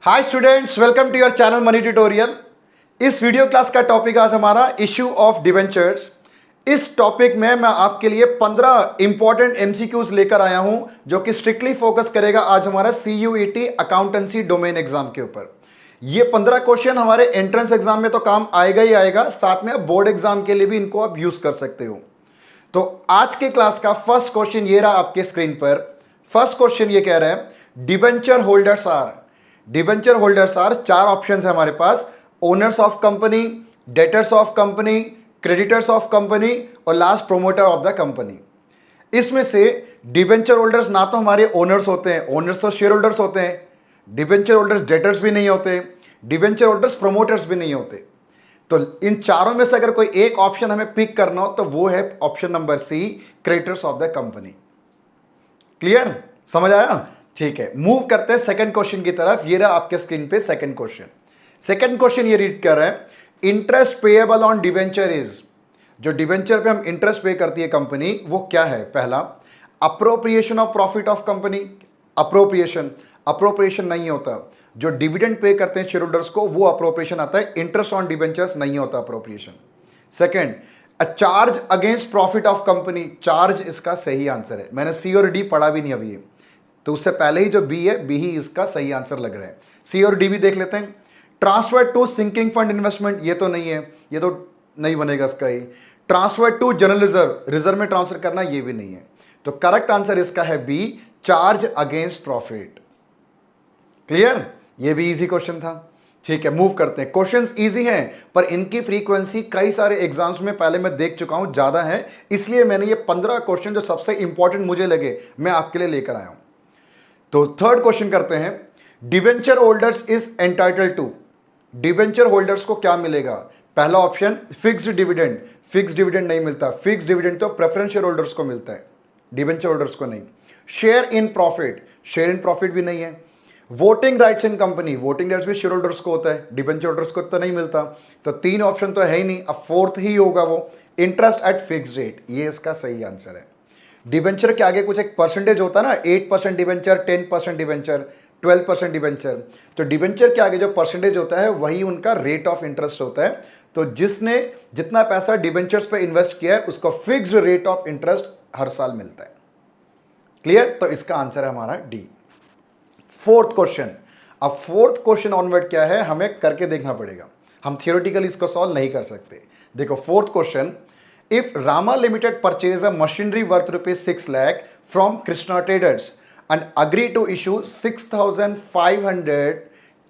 Hi students, welcome to your channel money tutorial. इस video class का topic आज हमारा इश्यू ऑफ डिबेंचर्स। इस टॉपिक में मैं आपके लिए 15 इंपॉर्टेंट एमसीक्यूज लेकर आया हूं जो कि स्ट्रिक्टली फोकस करेगा आज हमारा सीयूईटी अकाउंटेंसी डोमेन एग्जाम के ऊपर। ये 15 क्वेश्चन हमारे एंट्रेंस एग्जाम में तो काम आएगा ही आएगा, साथ में बोर्ड एग्जाम के लिए भी इनको आप यूज कर सकते हो। तो आज के क्लास का फर्स्ट क्वेश्चन ये रहा आपके स्क्रीन पर। फर्स्ट क्वेश्चन ये कह रहा है debenture holders are. Debenture holders are, चार ऑप्शंस है हमारे पास। Owners of company, debtors of company, creditors of company और last promoter of the company. इसमें से डिबेंचर होल्डर्स ना तो हमारे ओनर्स होते हैं, ओनर्स तो शेयर होल्डर्स होते हैं। डिबेंचर होल्डर्स डेटर्स भी नहीं होते, डिबेंचर होल्डर्स प्रोमोटर्स भी नहीं होते। तो इन चारों में से अगर कोई एक ऑप्शन हमें पिक करना हो तो वो है option number C, creditors of the company. Clear, समझ आया? ठीक है, मूव करते हैं सेकंड क्वेश्चन की तरफ। ये रहा आपके स्क्रीन पे सेकंड क्वेश्चन। सेकंड क्वेश्चन ये रीड कर रहे हैं interest payable on debenture is. जो डिबेंचर पे हम इंटरेस्ट पे करती है कंपनी वो क्या है? पहला, appropriation of profit of company. Appropriation नहीं होता। जो डिविडेंड पे करते हैं शेयर होल्डर्स को वो अप्रोप्रिएशन आता है, इंटरेस्ट ऑन डिबेंचर्स नहीं होता appropriation. Second, a charge against profit of company. Charge इसका सही आंसर है। मैंने सी और डी पढ़ा भी नहीं अभी, तो उससे पहले ही जो बी है, बी ही इसका सही आंसर लग रहा है। सी और डी भी देख लेते हैं। Transfer to sinking fund investment, ये तो नहीं है, ये तो नहीं बनेगा इसका ही। Transfer to general reserve, reserve में ट्रांसफर करना, ये भी नहीं है। तो करेक्ट आंसर इसका है B, charge against profit. Clear? ये भी इजी क्वेश्चन था। ठीक है, मूव करते हैं। क्वेश्चंस इजी हैं पर इनकी फ्रीक्वेंसी कई सारे एग्जाम्स में पहले मैं देख चुका हूं, ज्यादा है, इसलिए मैंने ये 15 क्वेश्चन जो सबसे इंपॉर्टेंट मुझे लगे मैं आपके लिए लेकर आया हूं। तो थर्ड क्वेश्चन करते हैं, debenture holders is entitled to. Debenture holders को क्या मिलेगा? पहला option fixed dividend. Fixed dividend नहीं मिलता। फिक्स्ड डिविडेंड तो प्रेफरेंस शेयर होल्डर्स को मिलता है, डिबेंचर होल्डर्स को नहीं। Share in profit, share in profit भी नहीं है। Voting rights in company, voting rights भी शेयर होल्डर्स को होता है, डिबेंचर होल्डर्स को तो नहीं मिलता। तो तीन ऑप्शन तो है ही नहीं, अब फोर्थ ही होगा वो, इंटरेस्ट एट फिक्स्ड रेट। ये इसका सही आंसर है। डिबेंचर के आगे कुछ एक परसेंटेज होता है ना, 8% डिबेंचर, 10% डिबेंचर, 12% डिबेंचर। तो डिबेंचर के आगे जो परसेंटेज होता है वही उनका रेट ऑफ इंटरेस्ट होता है। तो जिसने जितना पैसा डिबेंचर्स पे इन्वेस्ट किया है उसको फिक्स्ड रेट ऑफ इंटरेस्ट हर साल मिलता है। क्लियर? तो इसका आंसर है हमारा डी। Fourth question. अब फोर्थ क्वेश्चन ऑनवर्ड क्या है, हमें करके देखना पड़ेगा, हम थियोरेटिकली इसको सॉल्व नहीं कर सकते। देखो fourth question, if Rama Limited purchase a machinery worth rupees 6 lakh from Krishna Traders and agree to issue 6,500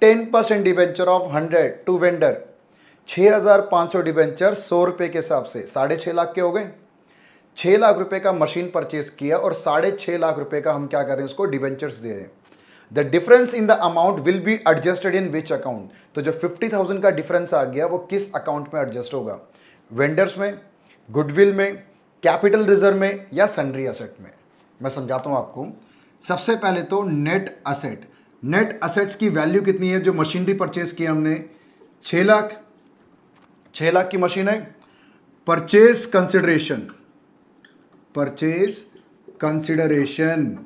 10% debenture of 100 to vendor. 6,500 debenture 100 रुपए के हिसाब से 6.5 लाख के हो गए। 6 लाख रुपए का मशीन परचेज किया और 6.5 लाख रुपए का हम क्या कर रहे हैं, उसको डिबेंचर्स दे रहे हैं। The difference in the amount will be adjusted in which account. तो जो 50,000 का डिफरेंस आ गया वो किस अकाउंट में एडजस्ट होगा? वेंडर्स में, गुडविल में, कैपिटल रिजर्व में या सन्ड्री असेट में? मैं समझाता हूं आपको। सबसे पहले तो नेट असेट। नेट असेट्स की वैल्यू कितनी है? जो मशीनरी परचेज की हमने 6 लाख, 6 लाख की मशीन है। Purchase consideration, purchase consideration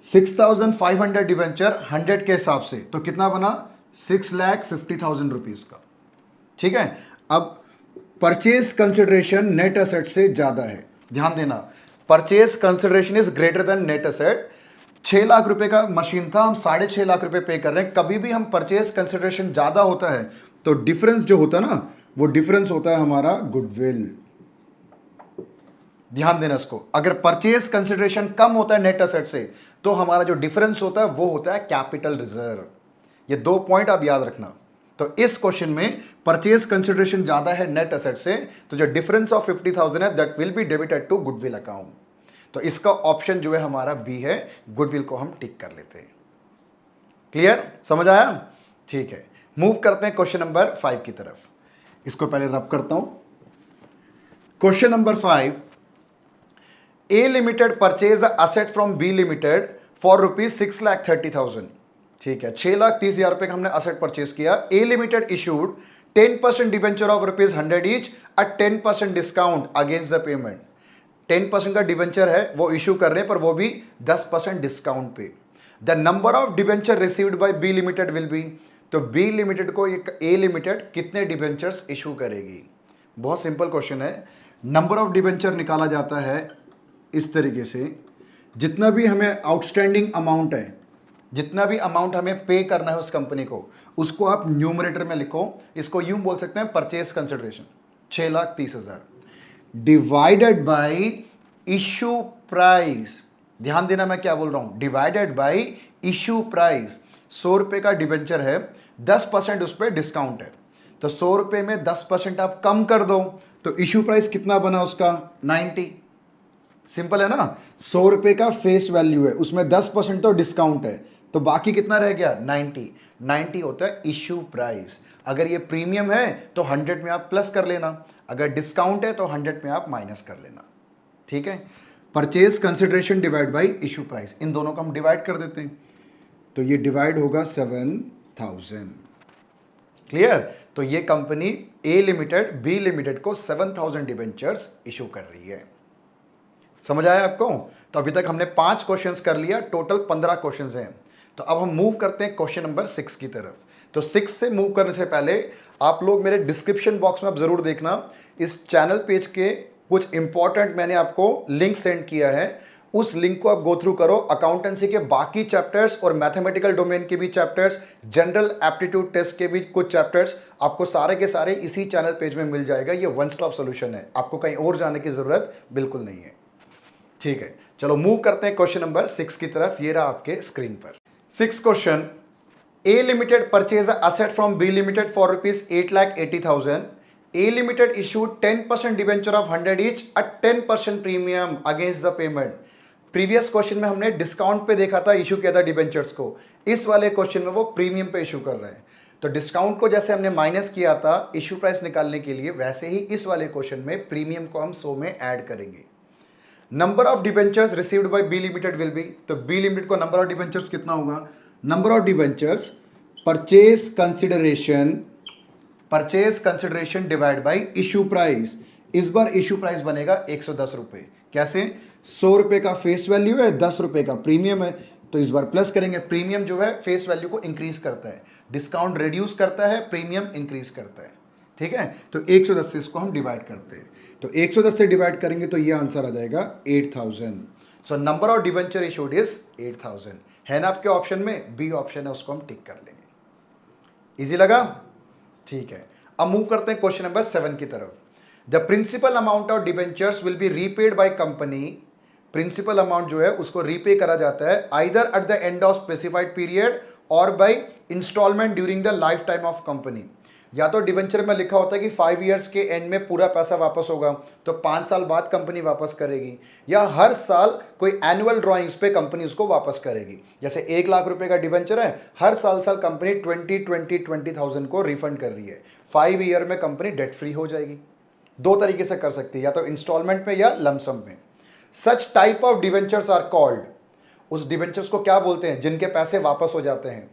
6,500 debenture 100 के हिसाब से, तो कितना बना? 6,50,000 रुपीज का। ठीक है, अब परचेज कंसिडरेशन नेट असेट से ज्यादा है, ध्यान देना। Purchase consideration is greater than net asset. 6 lakh रुपए का मशीन था, हम 6.5 लाख रुपए पे कर रहे हैं। कभी भी हम परचेज कंसिडरेशन ज्यादा होता है तो डिफरेंस जो होता है ना, वो डिफरेंस होता है हमारा गुडविल। ध्यान देना इसको। अगर परचेज कंसिडरेशन कम होता है नेट असेट से तो हमारा जो डिफरेंस होता है वो होता है कैपिटल रिजर्व। ये 2 पॉइंट आप याद रखना। तो इस क्वेश्चन में परचेज कंसिडरेशन ज्यादा है नेट एसेट से, तो जो डिफरेंस ऑफ 50,000 है that will be debited to goodwill account. तो इसका ऑप्शन जो है हमारा बी है, गुडविल को हम टिक कर लेते हैं। क्लियर? समझ आया? ठीक है, मूव करते हैं क्वेश्चन नंबर 5 की तरफ। इसको पहले रब करता हूं। Question number 5, A limited purchase asset from B limited for rupees 6,30,000। ठीक है, 6,30,000 रुपए का हमने असेट परचेज किया। A limited issued 10% debenture of rupees 100 each at 10% discount against the payment. 10% का डिबेंचर है वो इशू कर रहे हैं, पर वो भी 10% डिस्काउंट पे। The number of debenture received by B limited will be, तो बी लिमिटेड को ए लिमिटेड कितने डिबेंचर्स इशू करेगी? बहुत सिंपल क्वेश्चन है। नंबर ऑफ डिबेंचर निकाला जाता है इस तरीके से, जितना भी हमें आउटस्टैंडिंग अमाउंट है, जितना भी अमाउंट हमें पे करना है उस कंपनी को, उसको आप न्यूमरेटर में लिखो। इसको यूं बोल सकते हैं purchase consideration 6,30,000 divided by issue price. ध्यान देना मैं क्या बोल रहा हूं, डिवाइडेड बाय इशू प्राइस। 100 रुपए का डिबेंचर है, 10% उस पर डिस्काउंट है, तो 100 रुपए में 10% आप कम कर दो, तो इशू प्राइस कितना बना उसका? 90। सिंपल है ना, 100 रुपए का फेस वैल्यू है, उसमें 10% तो डिस्काउंट है, तो बाकी कितना रह गया? 90 होता है इशू प्राइस। अगर ये प्रीमियम है तो 100 में आप प्लस कर लेना, अगर डिस्काउंट है तो 100 में आप माइनस कर लेना। ठीक है, purchase consideration divide by issue price, इन दोनों को हम डिवाइड कर देते हैं, तो ये डिवाइड होगा 7,000। क्लियर? तो ये कंपनी ए लिमिटेड बी लिमिटेड को 7,000 डिबेंचर्स इशू कर रही है। समझ आया आपको? तो अभी तक हमने 5 क्वेश्चंस कर लिया, टोटल 15 क्वेश्चंस हैं। तो अब हम मूव करते हैं क्वेश्चन नंबर 6 की तरफ। तो 6 से मूव करने से पहले आप लोग मेरे डिस्क्रिप्शन बॉक्स में आप जरूर देखना, इस चैनल पेज के कुछ इंपॉर्टेंट मैंने आपको लिंक सेंड किया है, उस लिंक को आप गो थ्रू करो। अकाउंटेंसी के बाकी चैप्टर्स और मैथमेटिकल डोमेन के भी चैप्टर्स, जनरल एप्टीट्यूड टेस्ट के भी कुछ चैप्टर्स, आपको सारे के सारे इसी चैनल पेज में मिल जाएगा। ये वन स्टॉप सोल्यूशन है, आपको कहीं और जाने की जरूरत बिल्कुल नहीं है। ठीक है, चलो मूव करते हैं क्वेश्चन नंबर 6 की तरफ। ये रहा आपके स्क्रीन पर 6 question. A limited purchase asset from B limited for ₹8,80,000. A Limited issued 10% debenture of 100 each at 10% premium against the payment. Previous question में हमने डिस्काउंट पे देखा था, इशू किया था डिबेंचर्स को। इस वाले क्वेश्चन में वो प्रीमियम पे इशू कर रहे हैं। तो डिस्काउंट को जैसे हमने माइनस किया था इशू प्राइस निकालने के लिए, वैसे ही इस वाले क्वेश्चन में प्रीमियम को हम 100 में ऐड करेंगे। Number of debentures received by B limited will be, तो बी लिमिटेड को नंबर ऑफ डिबेंचर्स कितना होगा? Number of debentures purchase consideration divide by issue price. इस बार इशू प्राइस बनेगा 110 रुपए। कैसे? 100 रुपए का फेस वैल्यू है, 10 रुपए का प्रीमियम है, तो इस बार प्लस करेंगे। प्रीमियम जो है फेस वैल्यू को इंक्रीज करता है, डिस्काउंट रिड्यूस करता है, प्रीमियम इंक्रीज करता है। ठीक है, तो 110 से इसको हम डिवाइड करते हैं, तो 110 से डिवाइड करेंगे तो ये आंसर आ जाएगा 8,000। So number of debenture issued is 8,000। है ना आपके ऑप्शन में? बी ऑप्शन है, उसको हम टिक कर लेंगे। इजी लगा? ठीक है, अब मूव करते हैं क्वेश्चन नंबर 7 की तरफ। The principal amount of debentures will be repaid by company. Principal amount जो है उसको रीपे करा जाता है either at the end of specified period और by installment during the life time of company. या तो डिबेंचर में लिखा होता है कि 5 ईयर्स के एंड में पूरा पैसा वापस होगा, तो 5 साल बाद कंपनी वापस करेगी, या हर साल कोई एनुअल ड्रॉइंग्स पे कंपनी उसको वापस करेगी। जैसे 1 लाख रुपए का डिबेंचर है, हर साल कंपनी 20,000 को रिफंड कर रही है, 5 ईयर में कंपनी डेट फ्री हो जाएगी। 2 तरीके से कर सकती है, या तो इंस्टॉलमेंट में या लमसम में। Such type of debentures are called, उस डिबेंचर्स को क्या बोलते हैं जिनके पैसे वापस हो जाते हैं?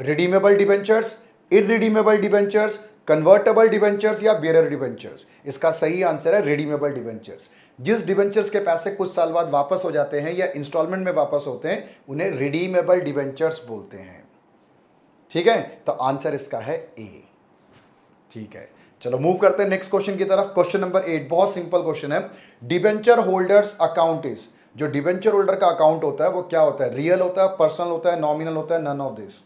Redeemable debentures, irredeemable debentures, convertible debentures या बियरर डिबेंचर्स। इसका सही आंसर है रिडीमेबल डिबेंचर्स। जिस डिबेंचर्स के पैसे कुछ साल बाद वापस हो जाते हैं या इंस्टॉलमेंट में वापस होते हैं, उन्हें रिडीमेबल डिबेंचर्स बोलते हैं। ठीक है, तो आंसर इसका है ए। ठीक है, चलो मूव करते हैं नेक्स्ट क्वेश्चन की तरफ। क्वेश्चन नंबर 8 बहुत सिंपल क्वेश्चन है। डिबेंचर होल्डर्स अकाउंट इज, जो डिबेंचर होल्डर का अकाउंट होता है वो क्या होता है? रियल होता है, पर्सनल होता है, नॉमिनल होता है, नन ऑफ दिस।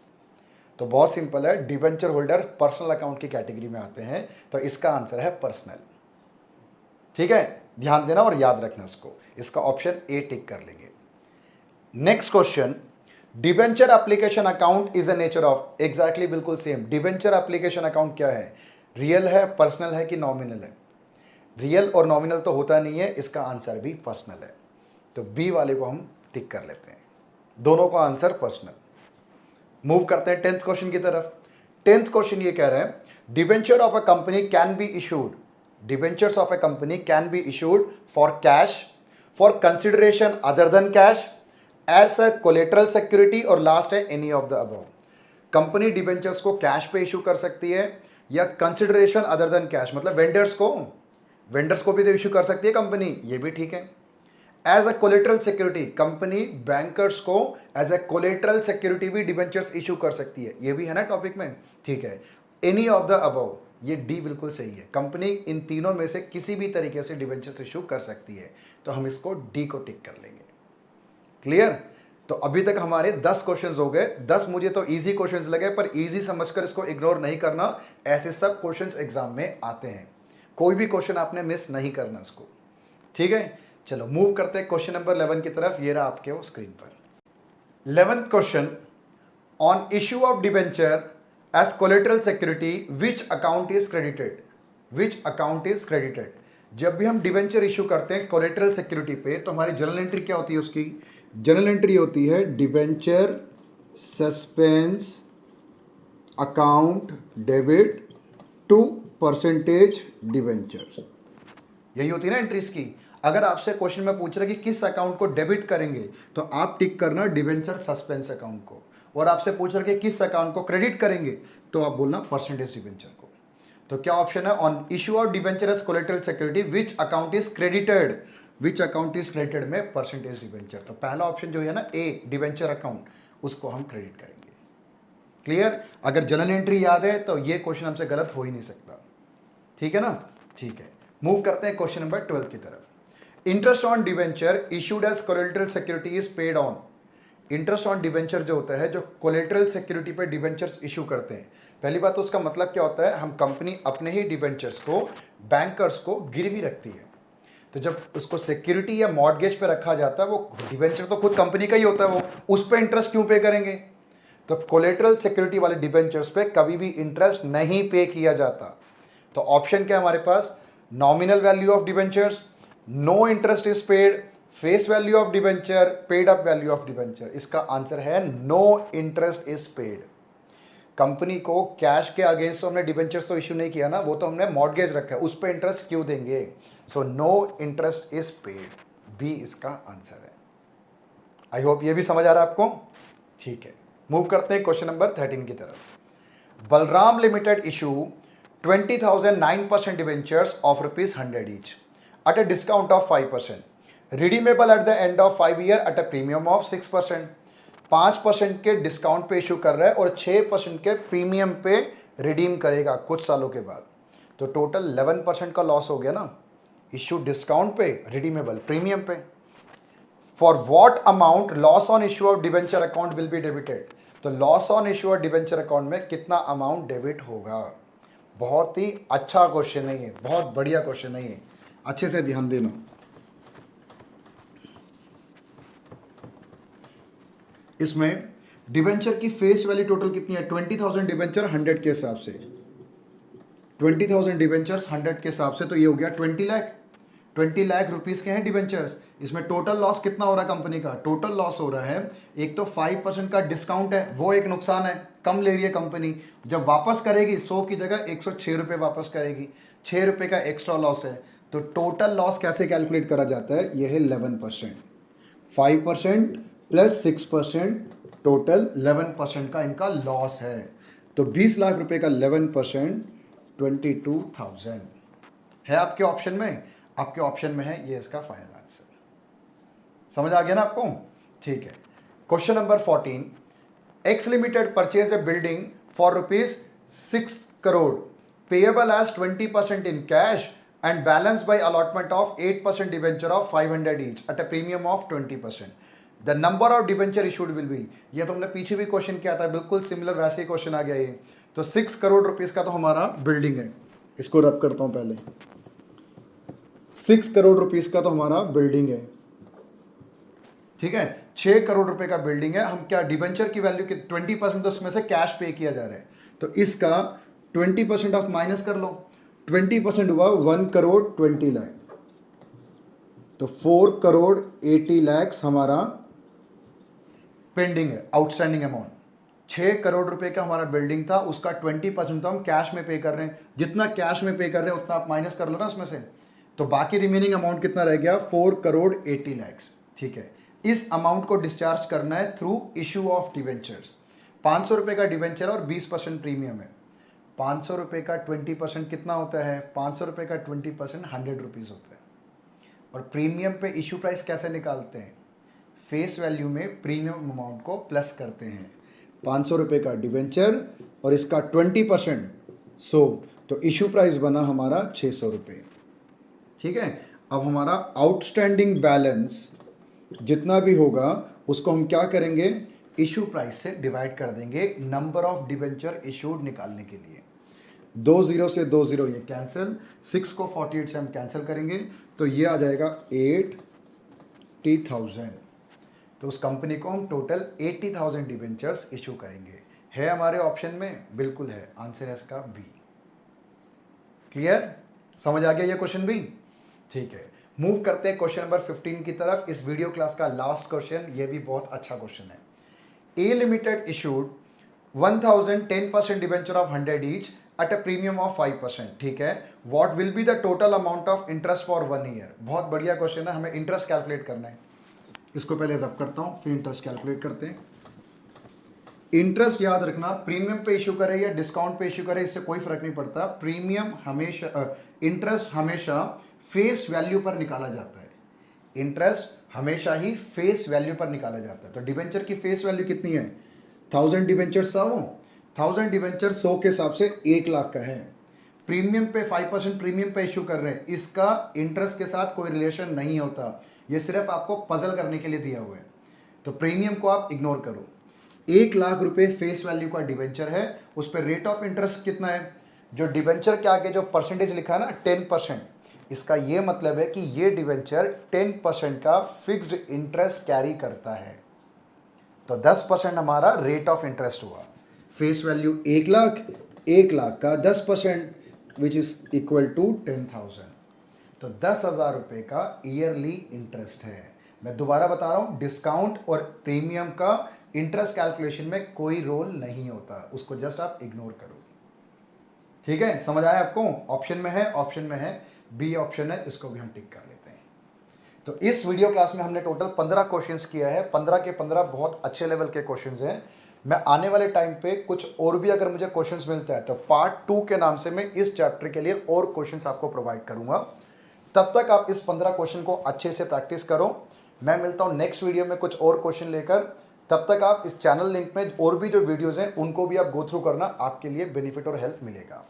तो बहुत सिंपल है, डिबेंचर होल्डर पर्सनल अकाउंट की कैटेगरी में आते हैं, तो इसका आंसर है पर्सनल। ठीक है, ध्यान देना और याद रखना इसको, इसका ऑप्शन ए टिक कर लेंगे। Next question, debenture application account is a nature of, exactly बिल्कुल सेम। डिबेंचर एप्लीकेशन अकाउंट क्या है? रियल है, पर्सनल है कि नॉमिनल है? रियल और नॉमिनल तो होता नहीं है, इसका आंसर भी पर्सनल है, तो बी वाले को हम टिक कर लेते हैं, दोनों का आंसर पर्सनल। मूव करते हैं 10th क्वेश्चन की तरफ। 10th क्वेश्चन ये कह रहे हैं, debenture of a company can be issued, debentures of a company can be issued for cash, for consideration other than cash, as a collateral security, और last है any of the above. Company debentures को cash पे issue कर सकती है या consideration other than cash, मतलब vendors को भी तो इशू कर सकती है कंपनी, ये भी ठीक है। As a collateral security company bankers को एज अ कोलेटरल सिक्योरिटी भी डिबेंचर्स इशू कर सकती है, ये भी है ना टॉपिक में, ठीक है। एनी ऑफ द अबव, ये डी बिल्कुल सही है, कंपनी इन तीनों में से किसी भी तरीके से डिबेंचर्स इशू कर सकती है, तो हम इसको डी को टिक कर लेंगे। क्लियर? तो अभी तक हमारे 10 क्वेश्चंस हो गए। 10 मुझे तो इजी क्वेश्चंस लगे, पर इजी समझकर इसको इग्नोर नहीं करना, ऐसे सब क्वेश्चंस एग्जाम में आते हैं, कोई भी क्वेश्चन आपने मिस नहीं करना इसको, ठीक है। चलो मूव करते हैं क्वेश्चन नंबर 11 की तरफ, ये रहा आपके वो स्क्रीन पर। 11th question, on issue of debenture as collateral security which account is credited, which account is credited. जब भी हम डिबेंचर इशू करते हैं कोलेटरल सिक्योरिटी पे, तो हमारी जर्नल एंट्री क्या होती है, उसकी जर्नल एंट्री होती है debenture suspense account debit to percentage debenture, यही होती है ना एंट्रीज की। अगर आपसे क्वेश्चन में पूछ रहा है कि किस अकाउंट को डेबिट करेंगे, तो आप टिक करना डिबेंचर सस्पेंस अकाउंट को, और आपसे पूछ रहा है कि किस अकाउंट को क्रेडिट करेंगे, तो आप बोलना परसेंटेज डिबेंचर को। तो क्या ऑप्शन है, on issue of debenture as collateral security which account is credited, which account is credited में परसेंटेज डिबेंचर, तो पहला ऑप्शन जो है ना ए डिबेंचर अकाउंट, उसको हम क्रेडिट करेंगे। क्लियर? अगर जर्नल एंट्री याद है तो ये क्वेश्चन हमसे गलत हो ही नहीं सकता, ठीक है ना, ठीक है। मूव करते हैं क्वेश्चन नंबर 12 की तरफ। Interest on debenture issued as collateral security is paid on, interest on debenture जो होता है, जो कोलेटरल सिक्योरिटी पे डिबेंचर्स इशू करते हैं, पहली बात तो उसका मतलब क्या होता है, हम कंपनी अपने ही डिबेंचर्स को बैंकर्स को गिरवी रखती है, तो जब उसको सिक्योरिटी या मॉर्गेज पे रखा जाता है, वो डिबेंचर तो खुद कंपनी का ही होता है, वो उस पर इंटरेस्ट क्यों पे करेंगे, तो कोलेटरल सिक्योरिटी वाले डिबेंचर्स पे कभी भी इंटरेस्ट नहीं पे किया जाता। तो ऑप्शन क्या है हमारे पास, nominal value of debentures, no interest is paid, face value of debenture, paid up value of debenture. इसका आंसर है no interest is paid. Company को कैश के अगेंस्ट तो हमने डिबेंचर्स तो इश्यू नहीं किया ना, वो तो हमने मॉर्गेज रखा है, उस पर इंटरेस्ट क्यों देंगे, so no interest is paid, B इसका आंसर है। आई होप ये भी समझ आ रहा है आपको, ठीक है। मूव करते हैं क्वेश्चन नंबर 13 की तरफ। Balram limited issue 20,000 9% debentures of ₹100 each at a discount of 5%, redeemable at the end of 5 year at a premium of 6%। 5% के डिस्काउंट पे इशू कर रहा है और 6% के प्रीमियम पे रिडीम करेगा कुछ सालों के बाद, तो टोटल 11% का लॉस हो गया ना। इशू डिस्काउंट पे, रिडीमेबल प्रीमियम पे। For what amount loss on issue of debenture account will be debited, तो loss on issue of debenture account में कितना अमाउंट डेबिट होगा। बहुत ही अच्छा क्वेश्चन है ये, बहुत बढ़िया क्वेश्चन है ये, अच्छे से ध्यान देना। इसमें डिबेंचर की फेस वैल्यू टोटल कितनी है, 20,000 डिबेंचर 100 के हिसाब से, 20,000 डिबेंचर्स 100 के हिसाब से, तो ये हो गया 20 लाख, 20 लाख रुपीस के हैं डिबेंचर्स। इसमें टोटल लॉस कितना हो रहा है कंपनी का, टोटल लॉस हो रहा है, एक तो 5% का डिस्काउंट है, वो एक नुकसान है, कम ले रही है कंपनी, जब वापस करेगी 100 की जगह 106 रुपये वापस करेगी, 6 रुपये का एक्स्ट्रा लॉस है। तो टोटल लॉस कैसे कैलकुलेट करा जाता है, यह है 11%, 5% प्लस 6%, टोटल 11% का इनका लॉस है। तो 20 लाख रुपए का 11% 22,000 है आपके ऑप्शन में, आपके ऑप्शन में है, ये इसका फाइनल आंसर। समझ आ गया ना आपको, ठीक है। Question number 14, X limited purchase a building for ₹6 crore payable as 20% in cash and balance by allotment of 8% debenture of 500 each at a premium of 20%. The number of debenture issued will be, ये तो हमने पीछे भी question किया था, बिल्कुल similar वैसे ही question आ गया ये। तो 6 करोड़ रुपीस का तो हमारा बिल्डिंग है, इसको रब करता हूं पहले, 6 करोड़ रुपीस का तो हमारा बिल्डिंग है, ठीक है। 6 करोड़ रुपए का बिल्डिंग है, हम क्या डिबेंचर की वैल्यू की 20% तो उसमें से कैश पे किया जा रहा है, तो इसका 20% ऑफ माइनस कर लो, 20% हुआ 1 करोड़ 20 लाख, तो 4 करोड़ 80 लाख हमारा पेंडिंग है, आउटस्टैंडिंग अमाउंट। 6 करोड़ रुपए का हमारा बिल्डिंग था, उसका 20% तो हम कैश में पे कर रहे हैं, जितना कैश में पे कर रहे हैं उतना आप माइनस कर लो ना उसमें से, तो बाकी रिमेनिंग अमाउंट कितना रह गया, 4 करोड़ 80 लाख, ठीक है। इस अमाउंट को डिस्चार्ज करना है थ्रू इशू ऑफ डिबेंचर्स। 500 रुपए का डिबेंचर और 20% प्रीमियम है, 500 रुपए का 20% कितना होता है, 500 रुपए का 20% 100 रुपीज़ होता है। और प्रीमियम पे इशू प्राइस कैसे निकालते हैं, फेस वैल्यू में प्रीमियम अमाउंट को प्लस करते हैं। 500 रुपये का डिवेंचर और इसका 20%, तो इशू प्राइस बना हमारा 600 रुपये। ठीक है, अब हमारा आउटस्टैंडिंग बैलेंस जितना भी होगा उसको हम क्या करेंगे, इशू प्राइस से डिवाइड कर देंगे नंबर ऑफ डिवेंचर इशूड निकालने के लिए। 20 से 20 ये कैंसिल, 6 को 48 से हम कैंसिल करेंगे तो ये आ जाएगा 80,000। तो उस कंपनी को हम टोटल 80,000 डिवेंचर्स इशू करेंगे। है हमारे ऑप्शन में, बिल्कुल है, आंसर है इसका बी। क्लियर, समझ आ गया ये क्वेश्चन भी? ठीक है, मूव करते हैं क्वेश्चन नंबर 15 की तरफ। इस वीडियो क्लास का लास्ट क्वेश्चन, ये भी बहुत अच्छा क्वेश्चन है। A limited issued 1000 10% debenture of 100 each at a premium of 5%। ठीक है, what will be the total amount of interest for 1 year. बहुत बढ़िया क्वेश्चन है, हमें इंटरेस्ट कैलकुलेट करना है। इसको पहले रब करता हूं, फिर इंटरेस्ट कैलकुलेट करते हैं। इंटरेस्ट याद रखना, प्रीमियम पे इशू करे या डिस्काउंट पे इशू करे इससे कोई फर्क नहीं पड़ता। प्रीमियम हमेशा, इंटरेस्ट हमेशा फेस वैल्यू पर निकाला जाता है। इंटरेस्ट हमेशा ही फेस वैल्यू पर निकाला जाता है। तो डिवेंचर की फेस वैल्यू कितनी है, 1000 डिवेंचर 1000 डिवेंचर 100 के हिसाब से 1 लाख का है। प्रीमियम पे 5% प्रीमियम पे इशू कर रहे हैं, इसका इंटरेस्ट के साथ कोई रिलेशन नहीं होता, ये सिर्फ आपको पजल करने के लिए दिया हुआ है। तो प्रीमियम को आप इग्नोर करो। 1 लाख रुपए फेस वैल्यू का डिवेंचर है, उस पर रेट ऑफ इंटरेस्ट कितना है, जो डिवेंचर के आगे जो परसेंटेज लिखा है ना 10%, इसका ये मतलब है कि ये डिवेंचर 10% का फिक्स्ड इंटरेस्ट कैरी करता है। तो 10% हमारा रेट ऑफ इंटरेस्ट हुआ। फेस वैल्यू 1 लाख, 1 लाख का 10% विच इज इक्वल टू 10,000। तो 10,000 रुपये का ईयरली इंटरेस्ट है। मैं दोबारा बता रहा हूं, डिस्काउंट और प्रीमियम का इंटरेस्ट कैलकुलेशन में कोई रोल नहीं होता, उसको जस्ट आप इग्नोर करो। ठीक है, समझ आया आपको? ऑप्शन में है, ऑप्शन में है, बी ऑप्शन है, इसको भी हम टिक कर लेते हैं। तो इस वीडियो क्लास में हमने टोटल 15 क्वेश्चंस किया है। 15 के 15 बहुत अच्छे लेवल के क्वेश्चंस हैं। मैं आने वाले टाइम पे कुछ और भी अगर मुझे क्वेश्चंस मिलता है तो पार्ट 2 के नाम से मैं इस चैप्टर के लिए और क्वेश्चंस आपको प्रोवाइड करूंगा। तब तक आप इस 15 क्वेश्चन को अच्छे से प्रैक्टिस करो। मैं मिलता हूं नेक्स्ट वीडियो में कुछ और क्वेश्चन लेकर। तब तक आप इस चैनल लिंक में और भी जो वीडियोज़ हैं उनको भी आप गो थ्रू करना, आपके लिए बेनिफिट और हेल्प मिलेगा।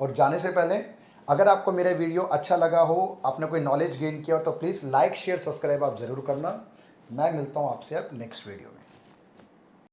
और जाने से पहले अगर आपको मेरा वीडियो अच्छा लगा हो, आपने कोई नॉलेज गेन किया हो, तो प्लीज़ लाइक शेयर सब्सक्राइब आप ज़रूर करना। मैं मिलता हूँ आपसे अब नेक्स्ट वीडियो में।